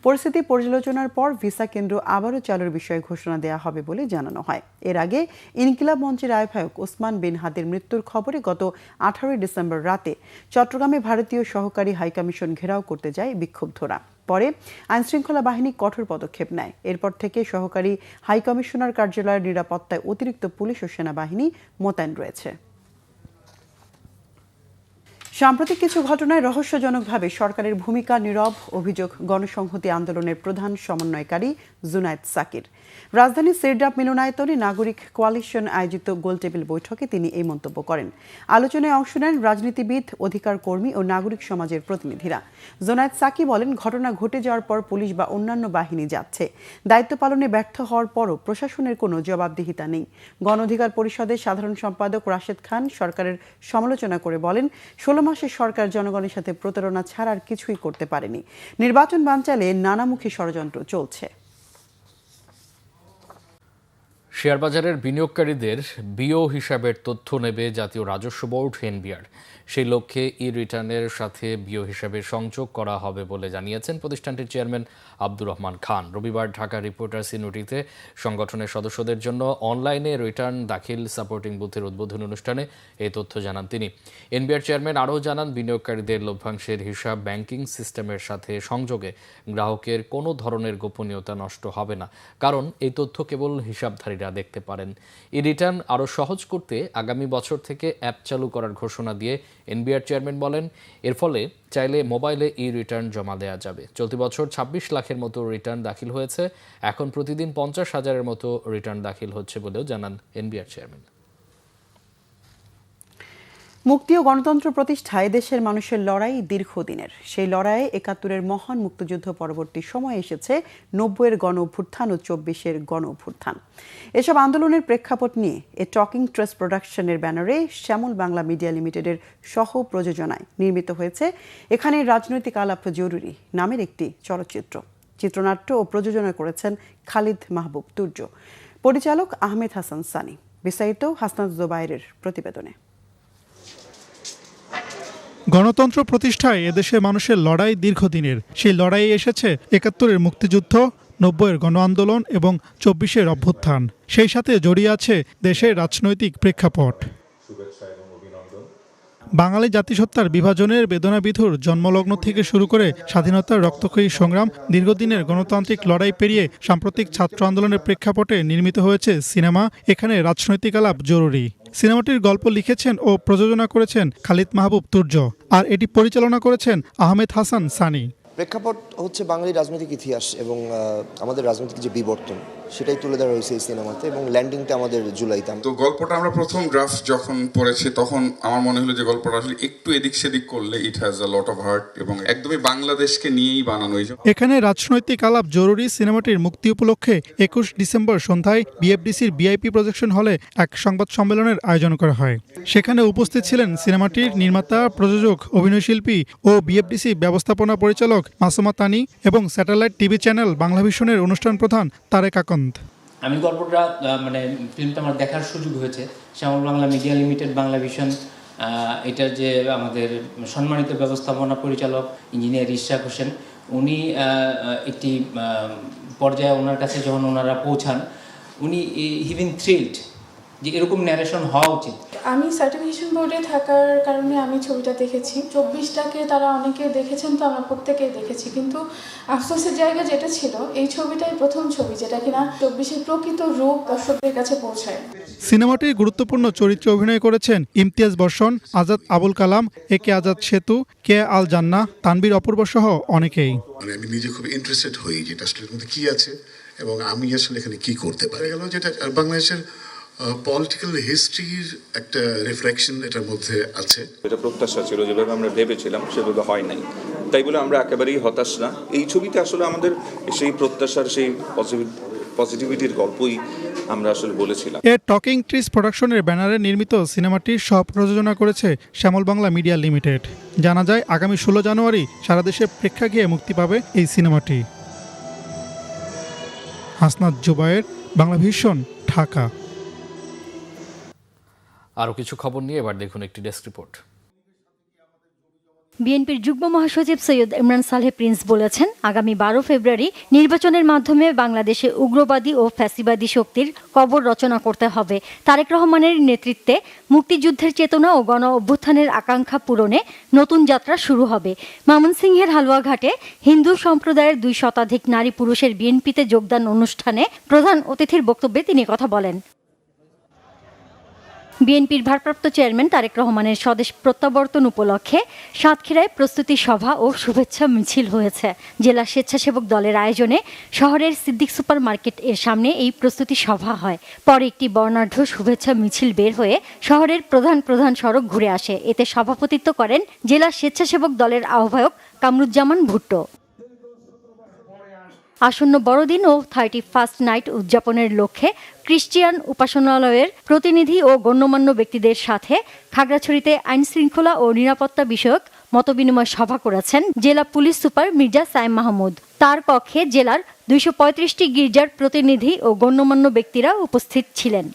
পরিস্থিতি পর্যালোচনার পর ভিসা কেন্দ্র আবারও চালুর বিষয়ে ঘোষণা দেওয়া হবে বলে জানানো হয়। এর আগে ইনকিলাব মঞ্চের আহ্বায়ক ওসমান বিন হাদির মৃত্যুর খবরে গত 18 ডিসেম্বর রাতে চট্টগ্রামে ভারতীয় সহকারী হাইকমিশন ঘেরাও করতে যায় বিক্ষুব্ধরা। পরে আইনশৃঙ্খলা বাহিনী কঠোর পদক্ষেপ নেয়। এরপর থেকে সহকারী হাইকমিশনার কার্যালয়ের নিরাপত্তায় অতিরিক্ত পুলিশ ও সেনাবাহিনী মোতায়েন রয়েছে। সাম্প্রতিক কিছু ঘটনায় রহস্যজনকভাবে সরকারের ভূমিকা নীরব অভিযোগ গণসংহতি আন্দোলনের প্রধান সমন্বয়কারী জুনায়েদ সাকির। রাজধানীর সিরডাপ মিলনায়তনে নাগরিক কোয়ালিশন আয়োজিত গোলটেবিল বৈঠকে তিনি এই মন্তব্য করেন। আলোচনায় অংশ নেন রাজনীতিবিদ, অধিকার কর্মী ও নাগরিক সমাজের প্রতিনিধিরা। জুনায়েদ সাকি বলেন, ঘটনা ঘটে যাওয়ার পর পুলিশ বা অন্যান্য বাহিনী যাচ্ছে, দায়িত্ব পালনে ব্যর্থ হওয়ার পরও প্রশাসনের কোনো জবাবদিহিতা নেই। গণ অধিকার পরিষদের সাধারণ সম্পাদক রাশেদ খান সরকারের সমালোচনা করে বলেন, 16 মাসে সরকার জনগণের সাথে প্রতারণা ছাড়া আর কিছুই করতে পারেনি। নির্বাচন বানচালে নানামুখী ষড়যন্ত্র চলছে। শেয়ারবাজারের বিনিয়োগকারীদের বিও হিসাবের তথ্য নেবে জাতীয় রাজস্ব বোর্ড এনবিআর। সেই লক্ষ্যে ই রিটার্নের সাথে বিও হিসাবের সংযোগ করা হবে বলে জানিয়েছেন প্রতিষ্ঠানটির চেয়ারম্যান আব্দুর রহমান খান। রবিবার ঢাকা রিপোর্টার্স ইউনিটিতে সংগঠনের সদস্যদের জন্য অনলাইনে রিটার্ন দাখিল সাপোর্টিং বুথের উদ্বোধনী অনুষ্ঠানে এই তথ্য জানান তিনি। এনবিআর চেয়ারম্যান আরও জানান, বিনিয়োগকারীদের লভ্যাংশের হিসাব ব্যাংকিং সিস্টেমের সাথে সংযোগে গ্রাহকের কোনো ধরনের গোপনীয়তা নষ্ট হবে না, কারণ এই তথ্য কেবল হিসাবধারীরা দেখতে পারেন। ই রিটার্ন আরও সহজ করতে আগামী বছর থেকে অ্যাপ চালু করার ঘোষণা দিয়ে এনবিআর চেয়ারম্যান বলেন, এর ফলে চাইলে মোবাইলে ই রিটার্ন জমা দেওয়া যাবে। চলতি বছর ২৬ লাখের মতো রিটার্ন দাখিল হয়েছে, এখন প্রতিদিন ৫০,০০০-এর মতো রিটার্ন দাখিল হচ্ছে বলেও জানান এনবিআর চেয়ারম্যান। মুক্তি ও গণতন্ত্র প্রতিষ্ঠায় দেশের মানুষের লড়াই দীর্ঘদিনের। সেই লড়াইয়ে ৭১-এর মহান মুক্তিযুদ্ধ পরবর্তী সময়ে এসেছে ৯০-এর গণ অভ্যুত্থান ও ২৪-এর গণ অভ্যুত্থান। এসব আন্দোলনের প্রেক্ষাপট নিয়ে এ টকিং ট্রেস প্রোডাকশনের ব্যানারে শ্যামল বাংলা মিডিয়া লিমিটেডের সহ প্রযোজনায় নির্মিত হয়েছে এখানে রাজনৈতিক আলাপ জরুরি নামের একটি চলচ্চিত্র। চিত্রনাট্য ও প্রযোজনা করেছেন খালিদ মাহবুব তুর্য, পরিচালক আহমেদ হাসান সানি। বিস্তারিত হাসনাত জোবায়েরের প্রতিবেদনে। গণতন্ত্র প্রতিষ্ঠায় এদেশের মানুষের লড়াই দীর্ঘদিনের। সেই লড়াইয়ে এসেছে ৭১-এর মুক্তিযুদ্ধ, ৯০-এর গণ আন্দোলন এবং ২৪-এর অভ্যুত্থান। সেই সাথে জড়িয়ে আছে দেশের রাজনৈতিক প্রেক্ষাপট। বাঙালি জাতিসত্তার বিভাজনের বেদনাবিধুর জন্মলগ্ন থেকে শুরু করে স্বাধীনতার রক্তক্ষয়ী সংগ্রাম, দীর্ঘদিনের গণতান্ত্রিক লড়াই পেরিয়ে সাম্প্রতিক ছাত্র আন্দোলনের প্রেক্ষাপটে নির্মিত হয়েছে সিনেমা এখানে রাজনৈতিক আলাপ জরুরি। সিনেমাটির গল্প লিখেছেন ও প্রযোজনা করেছেন খালিদ মাহবুব তুর্য, আর এটি পরিচালনা করেছেন আহমেদ হাসান সানি। প্রেক্ষাপট হচ্ছে বাঙালি রাজনৈতিক ইতিহাস এবং আমাদের রাজনৈতিক যে বিবর্তন সেটাই তুলে ধরা হয়েছে এই সিনেমাতে, এবং ল্যান্ডিংটা আমাদের জুলাইতে। তো গল্পটা আমরা প্রথম ড্রাফট যখন পড়েছি তখন আমার মনে হলো যে গল্পটা আসলে একটু এদিক সেদিক করলে it has a lot of heart এবং একদমই বাংলাদেশকে নিয়েই বানানো। এখানে রাজনৈতিক আলাপ জরুরি সিনেমাটির মুক্তি উপলক্ষে ২১ ডিসেম্বর সন্ধ্যায় বিএফডিসির ভিআইপি প্রজেকশন হলে এক সংবাদ সম্মেলনের আয়োজন করা হয়। সেখানে উপস্থিত ছিলেন সিনেমাটির নির্মাতা, প্রযোজক, অভিনয়শিল্পী ও বিএফডিসি ব্যবস্থাপনা পরিচালক মাসুমা তানি এবং স্যাটেলাইট টিভি চ্যানেল বাংলাভিশনের অনুষ্ঠান প্রধান তারেক আকন্দ। আমি গল্পটা ফিল্মটা আমার দেখার সুযোগ হয়েছে। শ্যামল বাংলা মিডিয়া লিমিটেড, বাংলাভিশন, এটার যে আমাদের সম্মানিত ব্যবস্থাপনা পরিচালক ইঞ্জিনিয়ার ইশরাক হোসেন, উনি একটি পর্যায়ে ওনার কাছে যখন ওনারা পৌঁছান, উনি হি বিন থ্রিলড যে এরকম ন্যারেশন হওয়া উচিত। আমি সার্টিফিকেশন বোর্ডে থাকার কারণে আমি ছবিটা দেখেছি। ২৪টাকে তারা অনেকে দেখেছেন, তো আমরা প্রত্যেকেই দেখেছি, কিন্তু আফসোসের জায়গা যেটা ছিল, এই ছবিটাই প্রথম ছবি যেটা কিনা ২৪-এর প্রকৃত রূপ দর্শকদের কাছে পৌঁছায়। সিনেমাটির গুরুত্বপূর্ণ চরিত্রে অভিনয় করেছেন ইমতিয়াজ বর্ষণ, আজাদ আবুল কালাম, একে আজাদ সেতু, কে আল জান্না, তানবীর অপূর্ব সহ অনেকেই। আমি নিজে খুব ইন্টারেস্টেড হই যেটা আসলে মধ্যে কি আছে এবং আমি আসলে এখানে কি করতে পারি। গেল যেটা বাংলাদেশের পলিটিক্যাল হিস্ট্রির একটা রিফ্লেকশন এটার মধ্যে আছে। এটা প্রত্যাশা ছিল, যেভাবে আমরা ভেবেছিলাম সেভাবে হয় নাই, তাই বলে আমরা একেবারেই হতাশ না। এই ছবিতে আসলে আমাদের সেই প্রত্যাশার সেই পজিটিভিটির গল্পই আমরা আসলে বলেছিলাম। এ টকিং ট্রিস প্রোডাকশনের ব্যানারে নির্মিত সিনেমাটির সহ প্রযোজনা করেছে শ্যামল বাংলা মিডিয়া লিমিটেড। জানা যায় আগামী ১৬ জানুয়ারি সারা দেশে প্রেক্ষাগৃহে মুক্তি পাবে এই সিনেমাটি। হাসনাত জুবায়ের, বাংলাভিশন, ঢাকা। আরও কিছু খবর নিয়ে এবার দেখুন একটি ডেস্ক রিপোর্ট। বিএনপির যুগ্ম মহাসচিব সৈয়দ ইমরান সালেহ প্রিন্স বলেছেন, আগামী ১২ ফেব্রুয়ারি নির্বাচনের মাধ্যমে বাংলাদেশে উগ্রবাদী ও ফ্যাসিবাদী শক্তির কবর রচনা করতে হবে। তারেক রহমানের নেতৃত্বে মুক্তিযুদ্ধের চেতনা ও গণ অভ্যুত্থানের আকাঙ্ক্ষা পূরণে নতুন যাত্রা শুরু হবে। ময়মনসিংহের হালুয়াঘাটে হিন্দু সম্প্রদায়ের ২ শতাধিক নারী পুরুষের বিএনপিতে যোগদান অনুষ্ঠানে প্রধান অতিথির বক্তব্যে তিনি কথা বলেন। বিএনপির ভারপ্রাপ্ত চেয়ারম্যান তারেক রহমানের স্বদেশ প্রত্যাবর্তন উপলক্ষে সাতক্ষীরায় প্রস্তুতি সভা ও শুভেচ্ছা মিছিল হয়েছে। জেলা স্বেচ্ছাসেবক দলের আয়োজনে শহরের সিদ্দিক সুপার মার্কেট এর সামনে এই প্রস্তুতি সভা হয়। পরে একটি বর্ণাঢ্য শুভেচ্ছা মিছিল বের হয়ে শহরের প্রধান সড়ক ঘুরে আসে। এতে সভাপতিত্ব করেন জেলা স্বেচ্ছাসেবক দলের আহ্বায়ক কামরুজ্জামান ভুট্টো। আসন্ন বড়দিন ও 31st নাইট উদযাপনের লক্ষ্যে খ্রিস্টিয়ান উপাসনালয়ের প্রতিনিধি ও গণ্যমান্য ব্যক্তিদের সাথে খাগড়াছড়িতে আইনশৃঙ্খলা ও নিরাপত্তা বিষয়ক মতবিনিময় সভা করেছেন জেলা পুলিশ সুপার মির্জা সাইম মাহমুদ। তার কক্ষে জেলার 235টি গির্জার প্রতিনিধি ও গণ্যমান্য ব্যক্তিরা উপস্থিত ছিলেন।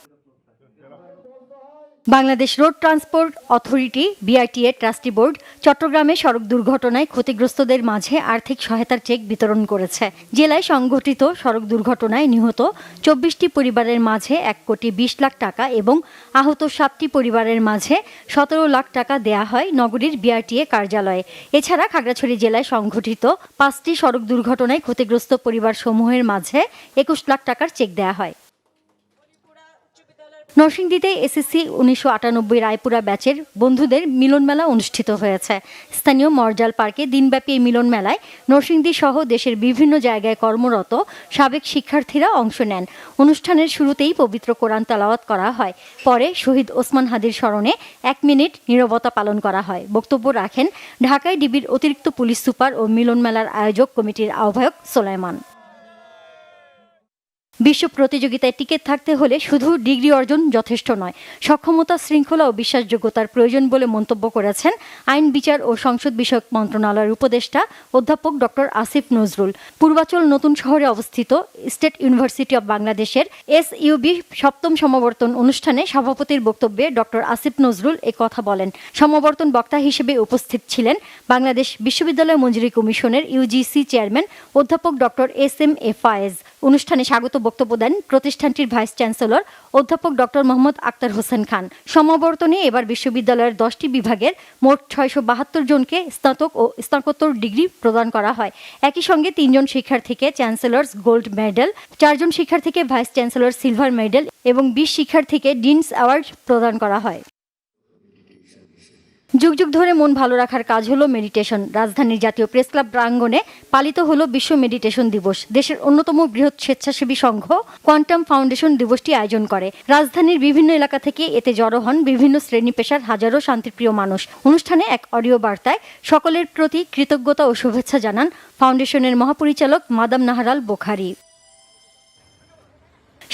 Bangladesh road transport authority BRTA trustee board চট্টগ্রামে সড়ক দুর্ঘটনায় ক্ষতিগ্রস্তদের মাঝে আর্থিক সহায়তার চেক বিতরণ করেছে। জেলায় সংঘটিত সড়ক দুর্ঘটনায় নিহত 24টি পরিবারের মাঝে 1,20,00,000 টাকা এবং আহত 7টি পরিবারের মাঝে 17 লাখ টাকা দেয়া হয় নগরীর বিআরটিএ কার্যালয়ে। এছাড়া খাগড়াছড়ি জেলায় সংঘটিত 5টি সড়ক দুর্ঘটনায় ক্ষতিগ্রস্ত পরিবারসমূহের মাঝে 21 লাখ টাকার চেক দেয়া হয়। নরসিংদীতে এসএসসি 1998 রায়পুরা ব্যাচের বন্ধুদের মিলন মেলা অনুষ্ঠিত হয়েছে। স্থানীয় মরজাল পার্কে দিনব্যাপী এই মিলন মেলায় নরসিংদী সহ দেশের বিভিন্ন জায়গায় কর্মরত সাবেক শিক্ষার্থীরা অংশ নেন। অনুষ্ঠানের শুরুতেই পবিত্র কোরআন তেলাওয়াত করা হয়। পরে শহীদ ওসমান হাদির স্মরণে 1 মিনিট নীরবতা পালন করা হয়। বক্তব্য রাখেন ঢাকায় ডিবির অতিরিক্ত পুলিশ সুপার ও মিলন মেলার আয়োজক কমিটির আহ্বায়ক সোলাইমান। বিশ্ব প্রতিযোগিতায় টিকে থাকতে হলে শুধু ডিগ্রি অর্জন যথেষ্ট নয়, সক্ষমতা, শৃঙ্খলা ও বিশ্বাসযোগ্যতার প্রয়োজন বলে মন্তব্য করেছেন আইন, বিচার ও সংসদ বিষয়ক মন্ত্রণালয়ের উপদেষ্টা অধ্যাপক ডক্টর আসিফ নজরুল। পূর্বাচল নতুন শহরে অবস্থিত স্টেট ইউনিভার্সিটি অব বাংলাদেশের এসইউবি 7ম সমাবর্তন অনুষ্ঠানে সভাপতির বক্তব্যে ডক্টর আসিফ নজরুল এ কথা বলেন। সমাবর্তন বক্তা হিসেবে উপস্থিত ছিলেন বাংলাদেশ বিশ্ববিদ্যালয় মঞ্জুরি কমিশনের ইউজিসি চেয়ারম্যান অধ্যাপক ডক্টর এস.এম.এ ফায়েজ। অনুষ্ঠানে স্বাগত বক্তব্য দেন প্রতিষ্ঠানটির ভাইস চ্যান্সেলর অধ্যাপক ডক্টর মোহাম্মদ আক্তার হোসেন খান। সমাবর্তনে এবার বিশ্ববিদ্যালয়ের 10টি বিভাগের মোট 672 জনকে স্নাতক ও স্নাতকোত্তর ডিগ্রি প্রদান করা হয়। একই সঙ্গে 3 জন শিক্ষার্থীকে চ্যান্সেলর্স গোল্ড মেডেল, 4 জন শিক্ষার্থীকে ভাইস চ্যান্সেলর সিলভার মেডেল এবং 20 শিক্ষার্থীকে ডিনস অ্যাওয়ার্ড প্রদান করা হয়। যুগ যুগ ধরে মন ভালো রাখার কাজ হলো মেডিটেশন। রাজধানীর জাতীয় প্রেস ক্লাব প্রাঙ্গণে পালিত হলো বিশ্ব মেডিটেশন দিবস। দেশের অন্যতম বৃহৎ স্বেচ্ছাসেবী সংঘ কোয়ান্টাম ফাউন্ডেশন দিবসটি আয়োজন করে। রাজধানীর বিভিন্ন এলাকা থেকে এতে জড়ো হন বিভিন্ন শ্রেণী পেশার হাজারো শান্তিপ্রিয় মানুষ। অনুষ্ঠানে এক অডিও বার্তায় সকলের প্রতি কৃতজ্ঞতা ও শুভেচ্ছা জানান ফাউন্ডেশনের মহাপরিচালক মাদাম নাহারাল বোখারি।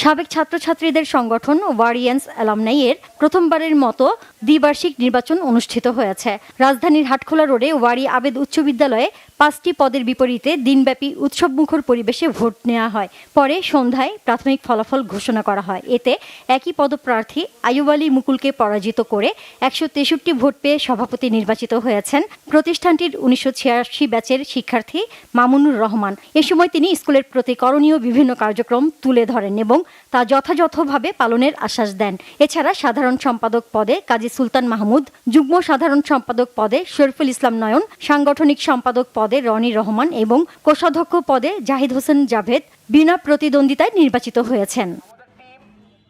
সাবেক ছাত্রছাত্রীদের সংগঠন ওয়ারিয়েন্স অ্যালামনাই এর প্রথমবারের মতো দ্বিবার্ষিক নির্বাচন অনুষ্ঠিত হয়েছে। রাজধানীর হাটখোলা রোডে ওয়ারি আবেদ উচ্চ বিদ্যালয়ে 5টি পদের বিপরীতে দিনব্যাপী উৎসবমুখর পরিবেশে ভোট নেওয়া হয়। পরে সন্ধ্যায় প্রাথমিক ফলাফল ঘোষণা করা হয়। এতে একই পদপ্রার্থী আইয়ুব আলী মুকুলকে পরাজিত করে 163 ভোট পেয়ে সভাপতি নির্বাচিত হয়েছেন প্রতিষ্ঠানটির 1986 ব্যাচের শিক্ষার্থী মামুনুর রহমান। এ সময় তিনি স্কুলের প্রতি করণীয় বিভিন্ন কার্যক্রম তুলে ধরেন এবং তা যথাযথভাবে পালনের আশ্বাস দেন। এছাড়া সাধারণ সম্পাদক পদে কাজী সুলতান মাহমুদ, যুগ্ম সাধারণ সম্পাদক পদে শরীফুল ইসলাম নয়ন, সাংগঠনিক সম্পাদক পদে রনি রহমান এবং কোষাধ্যক্ষ পদে জাহিদ হোসেন জাভেদ বিনা প্রতিদ্বন্দ্বিতায় নির্বাচিত হয়েছেন।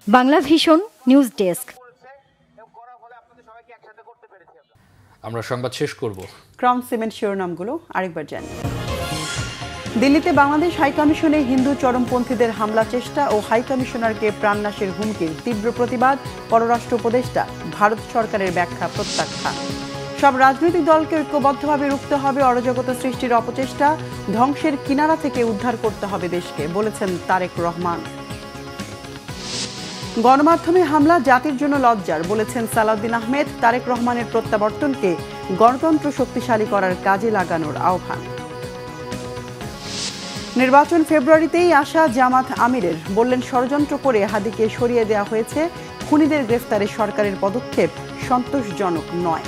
Bangla vision news desk. আমরা সংবাদ শেষ করব। ক্রাউন সিমেন্ট শিরোনামগুলো আরেকবার জানি। দিল্লিতে বাংলাদেশ হাইকমিশনে হিন্দু চরমপন্থীদের হামলা চেষ্টা ও হাইকমিশনারকে প্রাণনাশের হুমকির তীব্র প্রতিবাদ, পররাষ্ট্র উপদেষ্টা। ভারত সরকারের ব্যাখ্যা প্রত্যাখ্যান। সব রাজনৈতিক দলকে ঐক্যবদ্ধভাবে রুখতে হবে অরাজকতা সৃষ্টির অপচেষ্টা, ধ্বংসের কিনারা থেকে উদ্ধার করতে হবে দেশকে, বলেছেন তারেক রহমান। গণমাধ্যমে হামলা জাতির জন্য লজ্জার, বলেছেন সালাউদ্দিন আহমেদ। তারেক রহমানের প্রত্যাবর্তনকে গণতন্ত্র শক্তিশালী করার কাজে লাগানোর আহ্বান। নির্বাচন ফেব্রুয়ারিতেই আসা জামাত আমিরের, বললেন ষড়যন্ত্র করে হাদিকে সরিয়ে দেওয়া হয়েছে। খুনিদের গ্রেফতারে সরকারের পদক্ষেপ সন্তোষজনক নয়।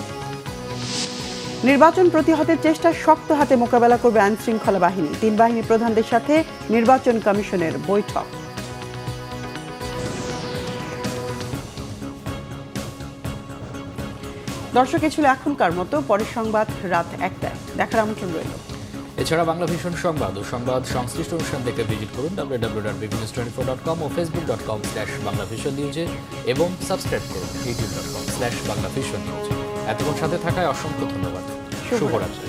নির্বাচন প্রতিহতের চেষ্টা শক্ত হাতে মোকাবেলা করবে আইন শৃঙ্খলা বাহিনী। 3 বাহিনী প্রধানদের সাথে নির্বাচন কমিশনের বৈঠক। দর্শক, এ ছিল এখনকার মতো। পরের সংবাদ রাত 1টায় দেখার আমন্ত্রণ রইল। এছাড়া বাংলা ভিশন সংবাদ ও সংবাদ সংশ্লিষ্ট অনুষ্ঠান দেখতে ভিজিট করুন www.bvnews24.com ও facebook.com/banglavisionnews এবং সাবস্ক্রাইব করুন youtube.com/banglavisionnews। এতক্ষণ সাথে থাকায় অসংখ্য ধন্যবাদ। শুভরাত্রি।